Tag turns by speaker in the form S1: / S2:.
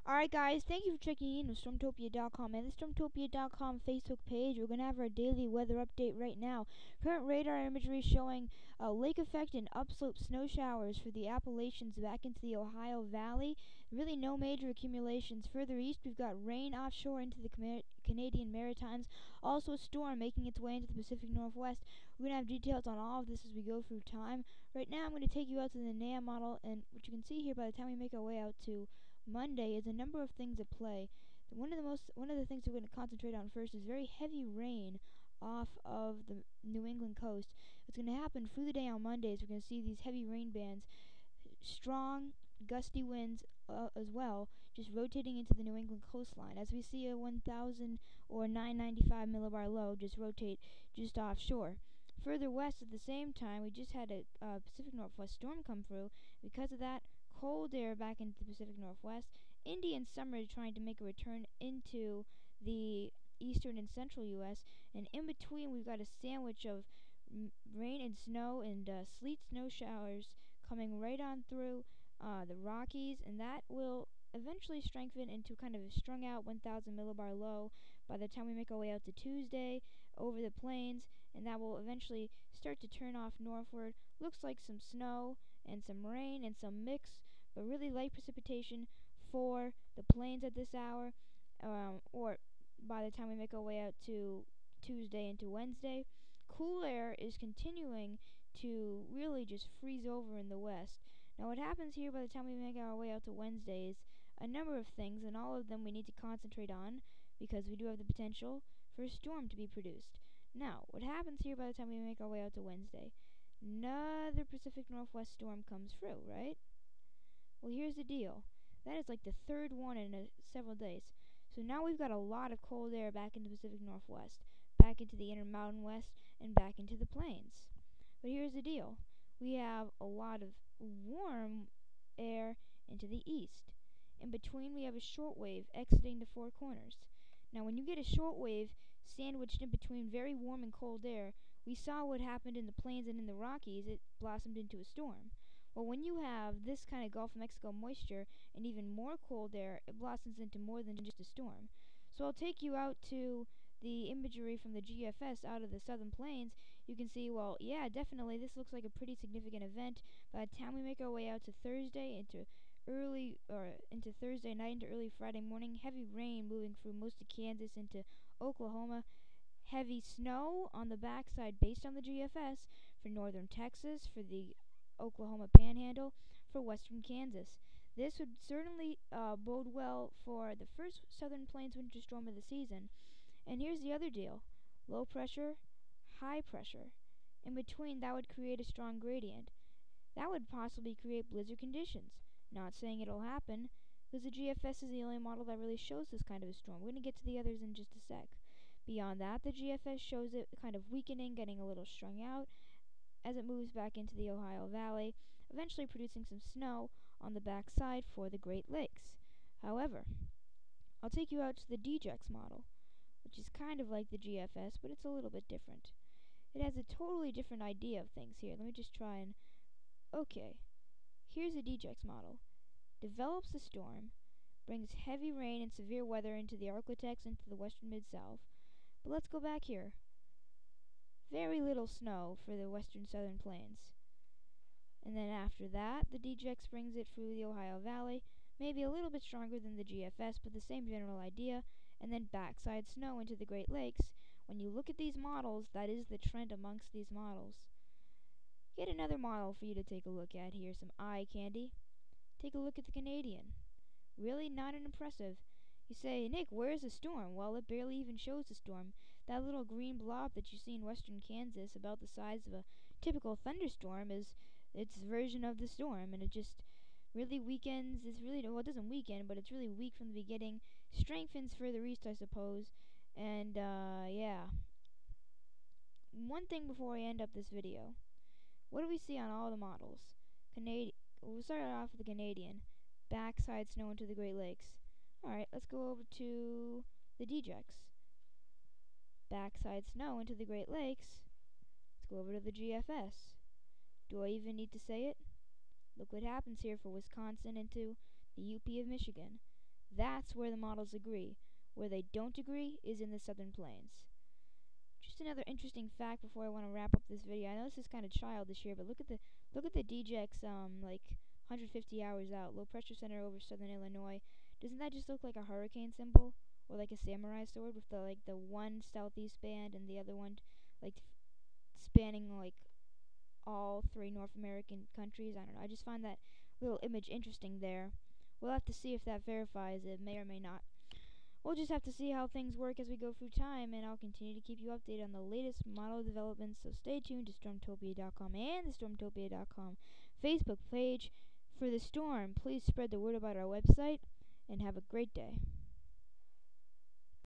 S1: Alright guys, thank you for checking in with Stormtopia.com and the Stormtopia.com Facebook page. We're going to have our daily weather update right now. Current radar imagery showing lake effect and upslope snow showers for the Appalachians back into the Ohio Valley. Really no major accumulations. Further east, we've got rain offshore into the Canadian Maritimes. Also a storm making its way into the Pacific Northwest. We're going to have details on all of this as we go through time. Right now, I'm going to take you out to the NAM model, and what you can see here by the time we make our way out to Monday is a number of things at play. One of the things we're going to concentrate on first is very heavy rain off of the New England coast. It's going to happen through the day on Mondays. We're going to see these heavy rain bands, strong gusty winds as well, just rotating into the New England coastline. As we see a 1,000 or 995 millibar low just rotate just offshore. Further west at the same time, we just had a Pacific Northwest storm come through. Because of that, cold air back into the Pacific Northwest. Indian summer is trying to make a return into the eastern and central U.S. And in between, we've got a sandwich of rain and snow and sleet snow showers coming right on through the Rockies, and that will eventually strengthen into kind of a strung out 1,000 millibar low by the time we make our way out to Tuesday over the plains, and that will eventually start to turn off northward. Looks like some snow and some rain and some mix, but really light precipitation for the plains at this hour, or by the time we make our way out to Tuesday into Wednesday. Cool air is continuing to really just freeze over in the west. Now what happens here by the time we make our way out to Wednesday is a number of things, and all of them we need to concentrate on because we do have the potential for a storm to be produced. Now, what happens here by the time we make our way out to Wednesday? Another Pacific Northwest storm comes through, right? Well, here's the deal. That is like the third one in several days. So now we've got a lot of cold air back into the Pacific Northwest, back into the Intermountain West, and back into the plains. But here's the deal. We have a lot of warm air into the east. In between, we have a short wave exiting the Four Corners. Now, when you get a short wave sandwiched in between very warm and cold air, we saw what happened in the plains and in the Rockies. It blossomed into a storm. Well, when you have this kind of Gulf of Mexico moisture and even more cold air, it blossoms into more than just a storm. So I'll take you out to the imagery from the GFS out of the southern plains. You can see, well, yeah, definitely this looks like a pretty significant event. By the time we make our way out to Thursday into Thursday night into early Friday morning, heavy rain moving through most of Kansas into Oklahoma. Heavy snow on the backside based on the GFS for northern Texas, for the Oklahoma Panhandle, for western Kansas. This would certainly bode well for the first southern plains winter storm of the season. And here's the other deal. Low pressure, high pressure. In between, that would create a strong gradient. That would possibly create blizzard conditions. Not saying it'll happen, because the GFS is the only model that really shows this kind of a storm. We're going to get to the others in just a sec. Beyond that, the GFS shows it kind of weakening, getting a little strung out as it moves back into the Ohio Valley, eventually producing some snow on the backside for the Great Lakes. However, I'll take you out to the DJEX model, which is kind of like the GFS, but it's a little bit different. It has a totally different idea of things here. Let me just try and... Okay, here's the DJEX model. Develops the storm, brings heavy rain and severe weather into the Arklatex into the western Mid-South. But let's go back here. Very little snow for the western southern plains. And then after that, the DJEX brings it through the Ohio Valley, maybe a little bit stronger than the GFS, but the same general idea, and then backside snow into the Great Lakes. When you look at these models, that is the trend amongst these models. Yet another model for you to take a look at here, some eye candy. Take a look at the Canadian. Really not an impressive. You say, Nick, where's the storm? Well, it barely even shows the storm. That little green blob that you see in western Kansas, about the size of a typical thunderstorm, is its version of the storm, and it just really weakens. Well, it doesn't weaken, but it's really weak from the beginning. Strengthens further east, I suppose. And, yeah. One thing before I end up this video. What do we see on all the models? We'll start off with the Canadian. Backside snow into the Great Lakes. Alright, let's go over to the DJEX. Backside snow into the Great Lakes. Let's go over to the GFS. Do I even need to say it? Look what happens here for Wisconsin into the UP of Michigan. That's where the models agree. Where they don't agree is in the southern plains. Just another interesting fact before I want to wrap up this video. I know this is kind of childish here, but look at the DJX like 150 hours out, low pressure center over southern Illinois. Doesn't that just look like a hurricane symbol or like a samurai sword with the one southeast band and the other one like spanning like all three North American countries? I don't know. I just find that little image interesting there. We'll have to see if that verifies. It may or may not. We'll just have to see how things work as we go through time, and I'll continue to keep you updated on the latest model developments, so stay tuned to Stormtopia.com and the Stormtopia.com Facebook page for the storm. Please spread the word about our website, and have a great day.